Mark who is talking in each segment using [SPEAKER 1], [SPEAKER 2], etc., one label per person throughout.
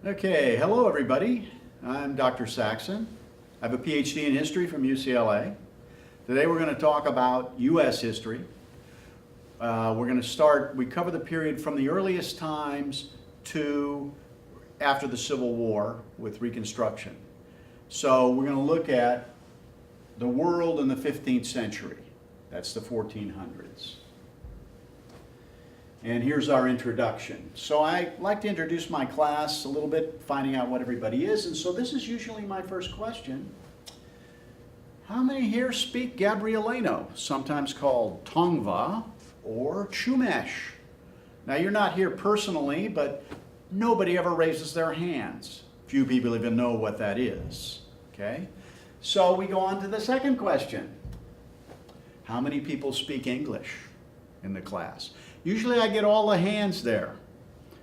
[SPEAKER 1] Okay, hello everybody. I'm Dr. Saxon. I have a PhD in history from UCLA. Today we're going to talk about U.S. history. We cover the period from the earliest times to after the Civil War with Reconstruction. So we're going to look at the world in the 15th century. That's the 1400s. And here's our introduction. So I like to introduce my class a little bit, finding out what everybody is. And so this is usually my first question. How many here speak Gabrielino, sometimes called Tongva or Chumash? Now you're not here personally, but nobody ever raises their hands. Few people even know what that is. Okay? So we go on to the second question. How many people speak English in the class? Usually I get all the hands there.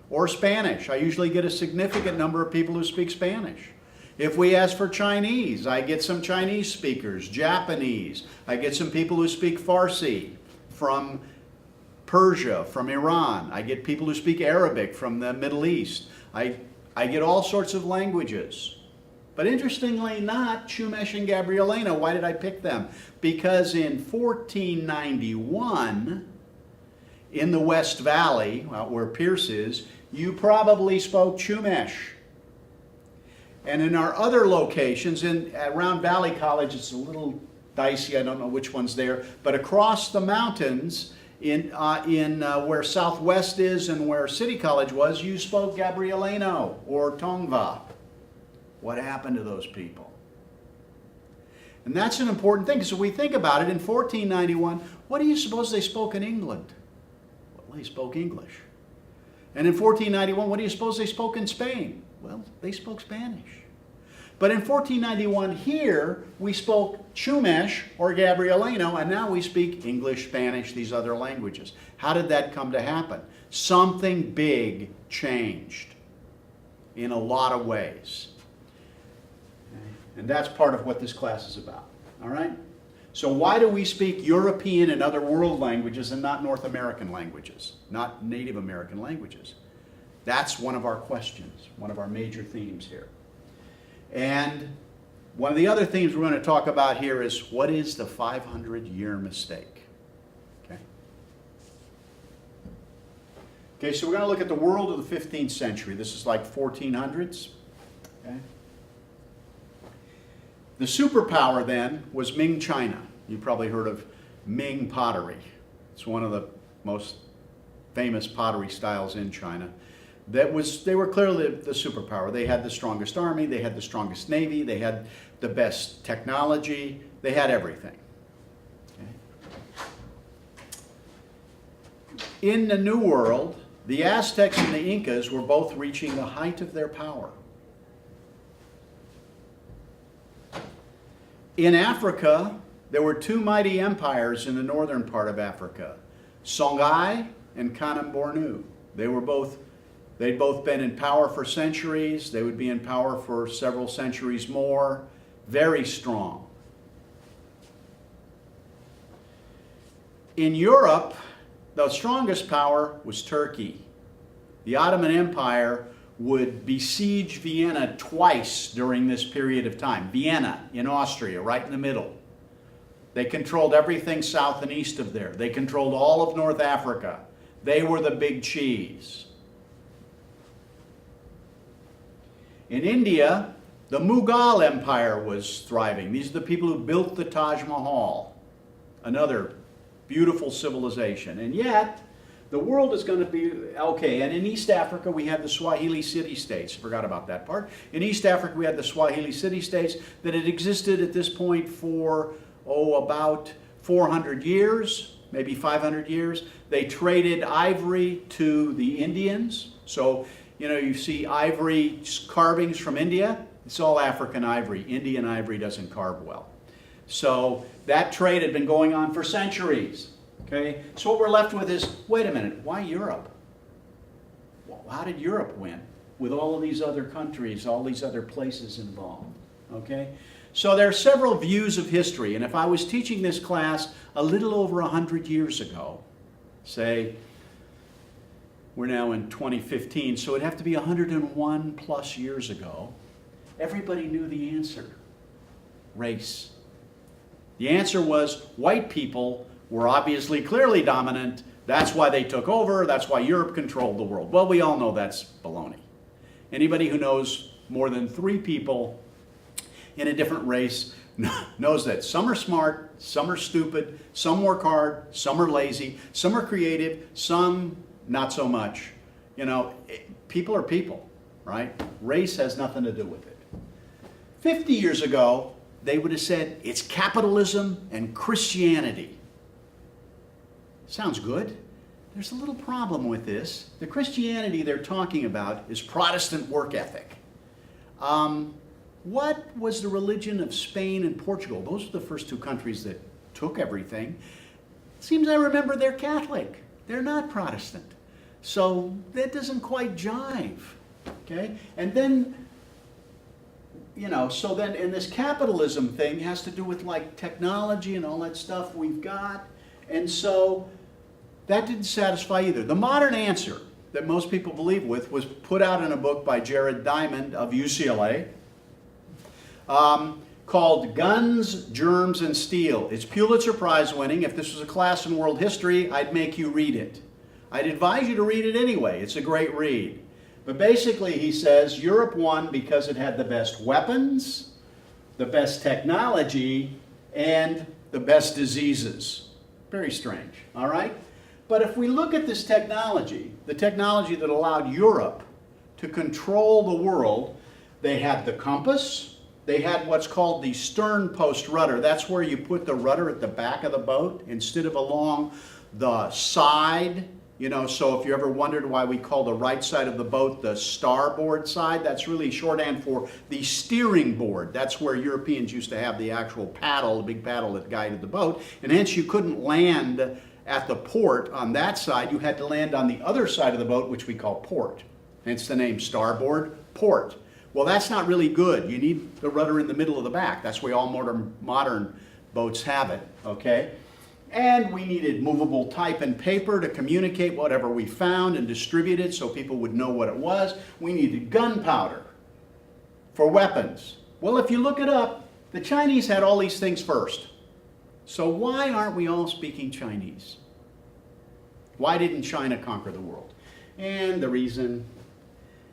[SPEAKER 1] Or Spanish. I usually get a significant number of people who speak Spanish. If we ask for Chinese, I get some Chinese speakers. Japanese. I get some people who speak Farsi from Persia, from Iran. I get people who speak Arabic from the Middle East. I get all sorts of languages. But interestingly not Chumash and Gabrielino. Why did I pick them? Because in 1491, in the West Valley, where Pierce is, you probably spoke Chumash. And in our other locations, around Valley College, it's a little dicey, I don't know which one's there, but across the mountains, in where Southwest is and where City College was, you spoke Gabrielino or Tongva. What happened to those people? And that's an important thing. So we think about it, in 1491, what do you suppose they spoke in England? Well, they spoke English. And in 1491, what do you suppose they spoke in Spain? Well, they spoke Spanish. But in 1491 here, we spoke Chumash or Gabrielino, and now we speak English, Spanish, these other languages. How did that come to happen? Something big changed in a lot of ways. And that's part of what this class is about. All right? So why do we speak European and other world languages and not North American languages, not Native American languages? That's one of our questions, one of our major themes here. And one of the other themes we're going to talk about here is, what is the 500-year mistake? Okay, so we're going to look at the world of the 15th century. This is like 1400s. Okay? The superpower then was Ming China. You probably heard of Ming pottery. It's one of the most famous pottery styles in China. They were clearly the superpower. They had the strongest army, they had the strongest navy, they had the best technology, they had everything. Okay. In the New World, the Aztecs and the Incas were both reaching the height of their power. In Africa, there were two mighty empires in the northern part of Africa, Songhai and Kanem Bornu. They'd both been in power for centuries. They would be in power for several centuries more. Very strong. In Europe, the strongest power was Turkey. The Ottoman Empire would besiege Vienna twice during this period of time. Vienna in Austria, right in the middle. They controlled everything south and east of there. They controlled all of North Africa. They were the big cheese. In India, the Mughal Empire was thriving. These are the people who built the Taj Mahal, another beautiful civilization. And yet, the world is going to be, okay, and in East Africa we had the Swahili city-states. Forgot about that part. In East Africa we had the Swahili city-states that had existed at this point for, about 400 years, maybe 500 years. They traded ivory to the Indians. So, you see ivory carvings from India. It's all African ivory. Indian ivory doesn't carve well. So that trade had been going on for centuries. Okay, so what we're left with is, wait a minute, why Europe? Well, how did Europe win with all of these other countries, all these other places involved? Okay, so there are several views of history, and if I was teaching this class a little over 100 years ago, say We're now in 2015, so it'd have to be 101 plus years ago. Everybody knew the answer. Race. The answer was white people were obviously clearly dominant. That's why they took over. That's why Europe controlled the world. Well, we all know that's baloney. Anybody who knows more than 3 people in a different race knows that some are smart, some are stupid, some work hard, some are lazy, some are creative, some not so much. You know, people are people, right? Race has nothing to do with it. 50 years ago, they would have said it's capitalism and Christianity. Sounds good. There's a little problem with this. The Christianity they're talking about is Protestant work ethic. What was the religion of Spain and Portugal? Those are the first 2 countries that took everything. Seems I remember they're Catholic. They're not Protestant. So that doesn't quite jive. Okay? And then, you know, so then, and this capitalism thing has to do with like technology and all that stuff we've got. And so that didn't satisfy either. The modern answer that most people believe with was put out in a book by Jared Diamond of UCLA called Guns, Germs, and Steel. It's Pulitzer Prize winning. If this was a class in world history, I'd make you read it. I'd advise you to read it anyway. It's a great read. But basically he says Europe won because it had the best weapons, the best technology, and the best diseases. Very strange, all right? But if we look at this technology, the technology that allowed Europe to control the world, they had the compass, they had what's called the stern post rudder. That's where you put the rudder at the back of the boat instead of along the side. You know, so if you ever wondered why we call the right side of the boat the starboard side, that's really shorthand for the steering board. That's where Europeans used to have the actual paddle, the big paddle that guided the boat, and hence you couldn't land at the port on that side. You had to land on the other side of the boat, which we call port. Hence the name starboard, port. Well, that's not really good. You need the rudder in the middle of the back. That's why all modern boats have it, okay? And we needed movable type and paper to communicate whatever we found and distribute it so people would know what it was. We needed gunpowder for weapons. Well, if you look it up, the Chinese had all these things first. So why aren't we all speaking Chinese? Why didn't China conquer the world? And the reason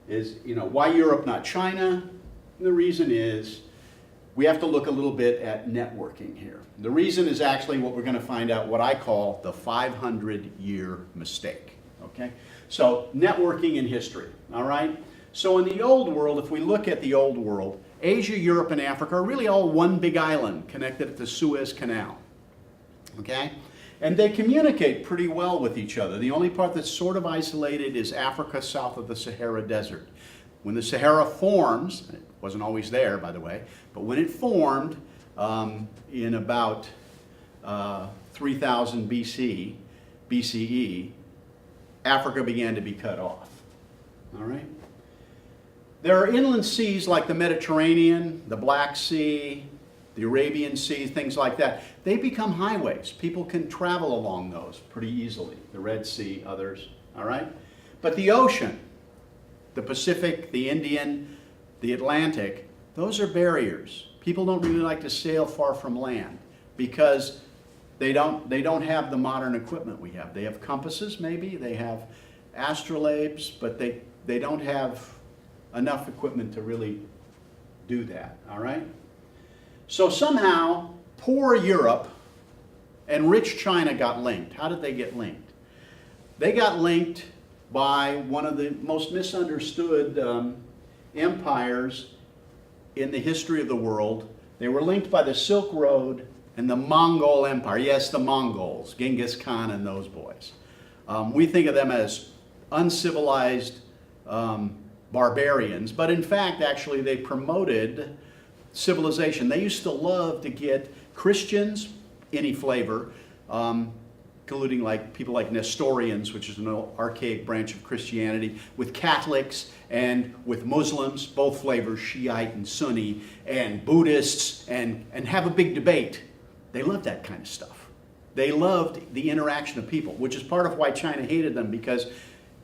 [SPEAKER 1] is, you know, why Europe, not China? And the reason is we have to look a little bit at networking here. The reason is actually what we're going to find out, what I call the 500-year mistake. Okay? So networking in history, all right? So in the old world, if we look at the old world, Asia, Europe, and Africa are really all one big island connected at the Suez Canal. Okay? And they communicate pretty well with each other. The only part that's sort of isolated is Africa south of the Sahara Desert. When the Sahara forms, it wasn't always there, by the way, but when it formed in about 3000 BCE, Africa began to be cut off. All right? There are inland seas like the Mediterranean, the Black Sea, the Arabian Sea, things like that. They become highways. People can travel along those pretty easily. The Red Sea, others, all right? But the ocean, the Pacific, the Indian, the Atlantic, those are barriers. People don't really like to sail far from land because they don't have the modern equipment we have. They have compasses maybe, they have astrolabes, but they don't have enough equipment to really do that, all right? So somehow, poor Europe and rich China got linked. How did they get linked? They got linked by one of the most misunderstood empires in the history of the world. They were linked by the Silk Road and the Mongol Empire. Yes, the Mongols, Genghis Khan and those boys. We think of them as uncivilized barbarians, but in fact, actually, they promoted civilization. They used to love to get Christians, any flavor, including like people like Nestorians, which is an archaic branch of Christianity, with Catholics and with Muslims, both flavors, Shiite and Sunni, and Buddhists, and have a big debate. They loved that kind of stuff. They loved the interaction of people, which is part of why China hated them, because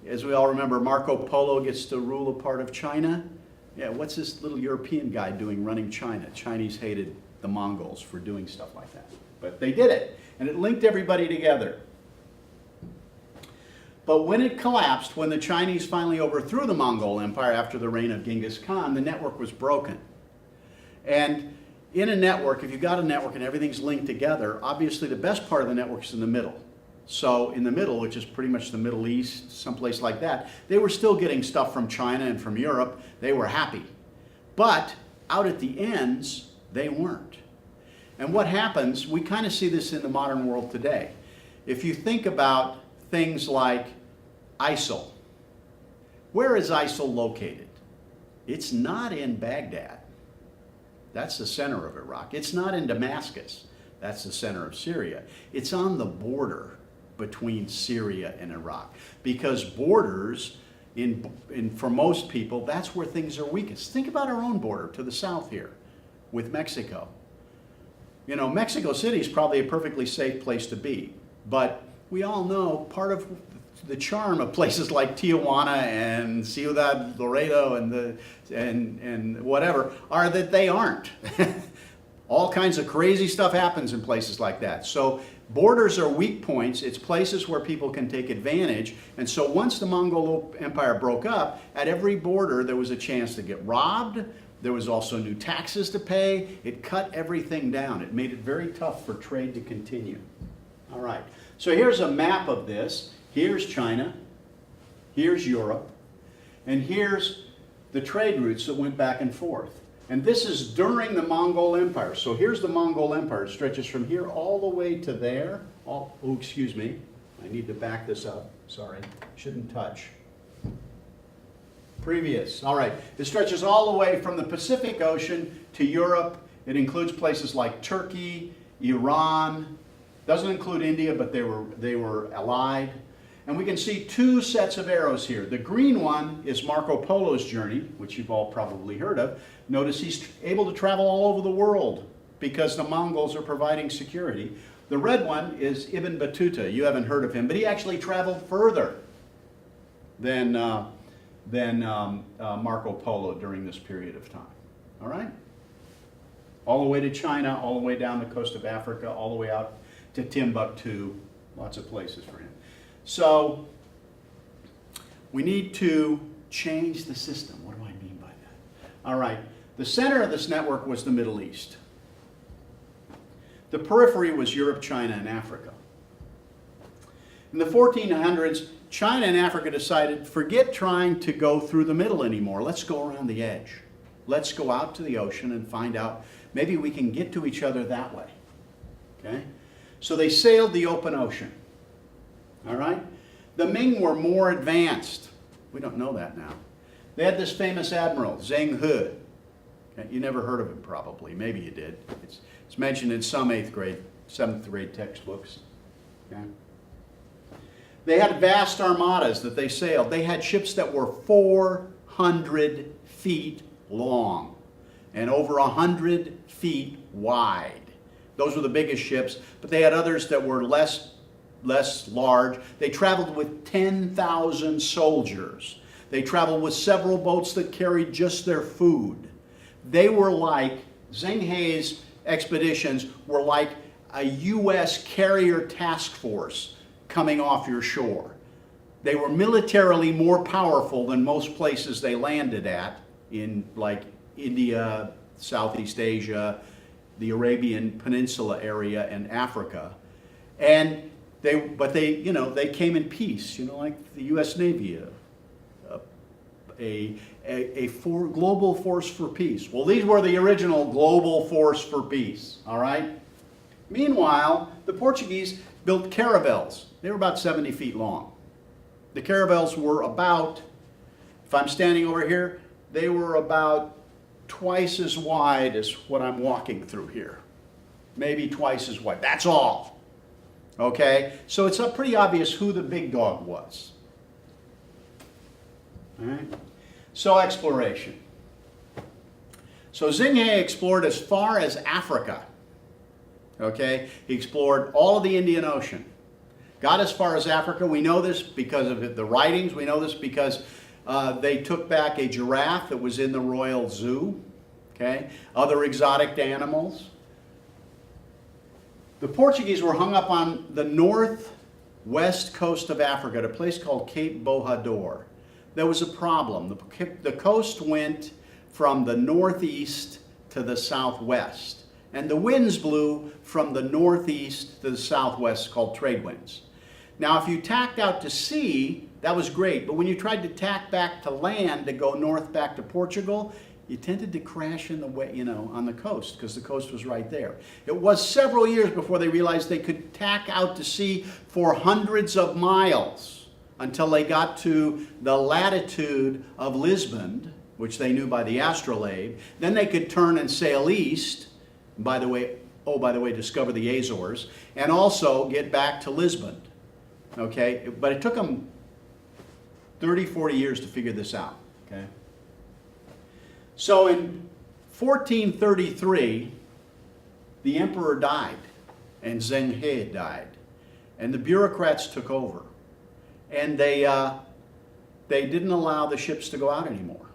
[SPEAKER 1] as we all remember, Marco Polo gets to rule a part of China. Yeah, what's this little European guy doing running China? Chinese hated the Mongols for doing stuff like that. But they did it, and it linked everybody together. But when it collapsed, when the Chinese finally overthrew the Mongol Empire after the reign of Genghis Khan, the network was broken. And in a network, if you've got a network and everything's linked together, obviously the best part of the network is in the middle. So in the middle, which is pretty much the Middle East, someplace like that, they were still getting stuff from China and from Europe. They were happy. But out at the ends, they weren't. And what happens, we kind of see this in the modern world today. If you think about things like ISIL. Where is ISIL located? It's not in Baghdad. That's the center of Iraq. It's not in Damascus. That's the center of Syria. It's on the border between Syria and Iraq. Because borders, for most people, that's where things are weakest. Think about our own border to the south here with Mexico. You know, Mexico City is probably a perfectly safe place to be. But we all know part of the charm of places like Tijuana and Ciudad Laredo and whatever are that they aren't. All kinds of crazy stuff happens in places like that. So borders are weak points. It's places where people can take advantage. And so once the Mongol Empire broke up, at every border there was a chance to get robbed. There was also new taxes to pay. It cut everything down. It made it very tough for trade to continue. All right. So here's a map of this. Here's China, here's Europe, and here's the trade routes that went back and forth. And this is during the Mongol Empire. So here's the Mongol Empire. It stretches from here all the way to there. Oh, excuse me. I need to back this up. Sorry. Shouldn't touch. Previous. All right. It stretches all the way from the Pacific Ocean to Europe. It includes places like Turkey, Iran. Doesn't include India, but they were allied. And we can see two sets of arrows here. The green one is Marco Polo's journey, which you've all probably heard of. Notice he's able to travel all over the world because the Mongols are providing security. The red one is Ibn Battuta. You haven't heard of him, but he actually traveled further than Marco Polo during this period of time. All right? All the way to China, all the way down the coast of Africa, all the way out to Timbuktu, lots of places for him. So we need to change the system. What do I mean by that? All right, the center of this network was the Middle East. The periphery was Europe, China, and Africa. In the 1400s, China and Africa decided, forget trying to go through the middle anymore. Let's go around the edge. Let's go out to the ocean and find out maybe we can get to each other that way. Okay? So they sailed the open ocean. All right? The Ming were more advanced. We don't know that now. They had this famous admiral, Zheng He. Okay? You never heard of him probably. Maybe you did. It's mentioned in some 7th grade textbooks. Okay? They had vast armadas that they sailed. They had ships that were 400 feet long and over 100 feet wide. Those were the biggest ships, but they had others that were less large. They traveled with 10,000 soldiers. They traveled with several boats that carried just their food. They were like, Zheng He's expeditions were like a U.S. carrier task force coming off your shore. They were militarily more powerful than most places they landed at in like India, Southeast Asia, the Arabian Peninsula area, and Africa. And they came in peace, like the U.S. Navy, a global force for peace. Well, these were the original global force for peace, all right? Meanwhile, the Portuguese built caravels. They were about 70 feet long. The caravels were about, if I'm standing over here, they were about twice as wide as what I'm walking through here. Maybe twice as wide. That's all. Okay? So it's pretty obvious who the big dog was. All right? So exploration. So Zheng He explored as far as Africa. Okay? He explored all of the Indian Ocean. got as far as Africa. We know this because of the writings. We know this because they took back a giraffe that was in the Royal Zoo. Okay, other exotic animals. The Portuguese were hung up on the northwest coast of Africa at a place called Cape Bojador. There was a problem. The coast went from the northeast to the southwest, and the winds blew from the northeast to the southwest, called trade winds. Now, if you tacked out to sea, that was great, but when you tried to tack back to land to go north back to Portugal, you tended to crash in the way, on the coast, because the coast was right there. It was several years before they realized they could tack out to sea for hundreds of miles until they got to the latitude of Lisbon, which they knew by the astrolabe. Then they could turn and sail east, by the way, discover the Azores, and also get back to Lisbon. Okay, but it took them 30, 40 years to figure this out. Okay. So in 1433, the emperor died, and Zheng He died, and the bureaucrats took over, and they didn't allow the ships to go out anymore.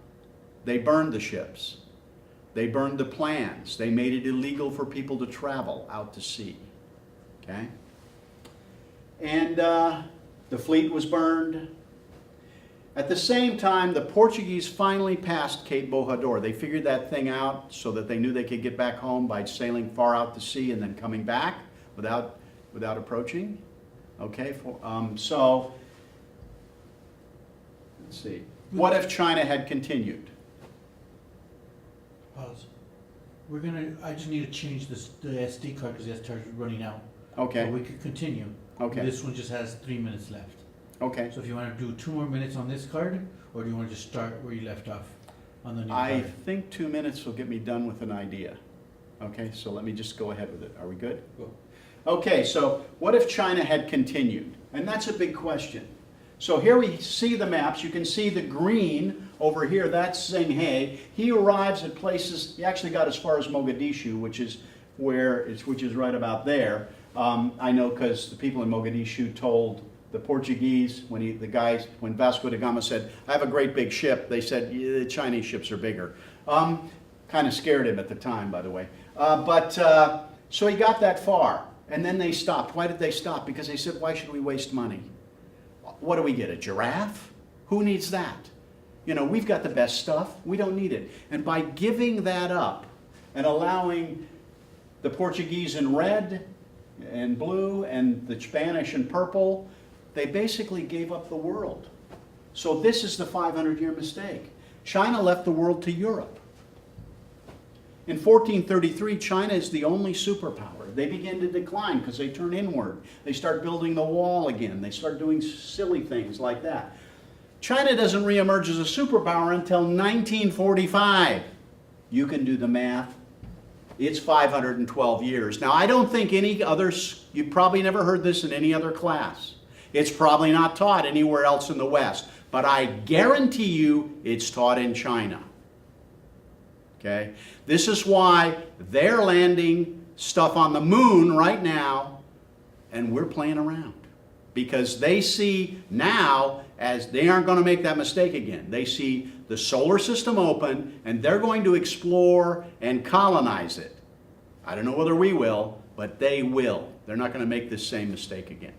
[SPEAKER 1] They burned the ships. They burned the plans. They made it illegal for people to travel out to sea. Okay? And the fleet was burned. At the same time, the Portuguese finally passed Cape Bojador. They figured that thing out so that they knew they could get back home by sailing far out to sea and then coming back without approaching. Okay, so let's see. What if China had continued?
[SPEAKER 2] Pause. I just need to change the SD card because the SD card is running out.
[SPEAKER 1] Okay.
[SPEAKER 2] So we could continue.
[SPEAKER 1] Okay.
[SPEAKER 2] This one just has 3 minutes left.
[SPEAKER 1] Okay.
[SPEAKER 2] So if you want to do 2 more minutes on this card, or do you want to just start where you left off on the new
[SPEAKER 1] I
[SPEAKER 2] card?
[SPEAKER 1] think 2 minutes will get me done with an idea. Okay, so let me just go ahead with it. Are we good?
[SPEAKER 2] Go.
[SPEAKER 1] Okay, so what if China had continued? And that's a big question. So here we see the maps. You can see the green over here. That's Zheng He. He arrives at places. He actually got as far as Mogadishu, which is right about there. I know because the people in Mogadishu told the Portuguese when Vasco da Gama said, "I have a great big ship," they said, "Yeah, the Chinese ships are bigger." Kind of scared him at the time, by the way. So he got that far, and then they stopped. Why did they stop? Because they said, "Why should we waste money? What do we get, a giraffe? Who needs that? We've got the best stuff. We don't need it." And by giving that up and allowing the Portuguese in red and blue and the Spanish in purple, they basically gave up the world. So this is the 500-year mistake. China left the world to Europe. In 1433, China is the only superpower. They begin to decline because they turn inward. They start building the wall again. They start doing silly things like that. China doesn't reemerge as a superpower until 1945. You can do the math. It's 512 years. Now, I don't think any others, you've probably never heard this in any other class. It's probably not taught anywhere else in the West. But I guarantee you it's taught in China. Okay? This is why they're landing stuff on the moon right now, and we're playing around. Because they see now, as they aren't going to make that mistake again. They see the solar system open, and they're going to explore and colonize it. I don't know whether we will, but they will. They're not going to make this same mistake again.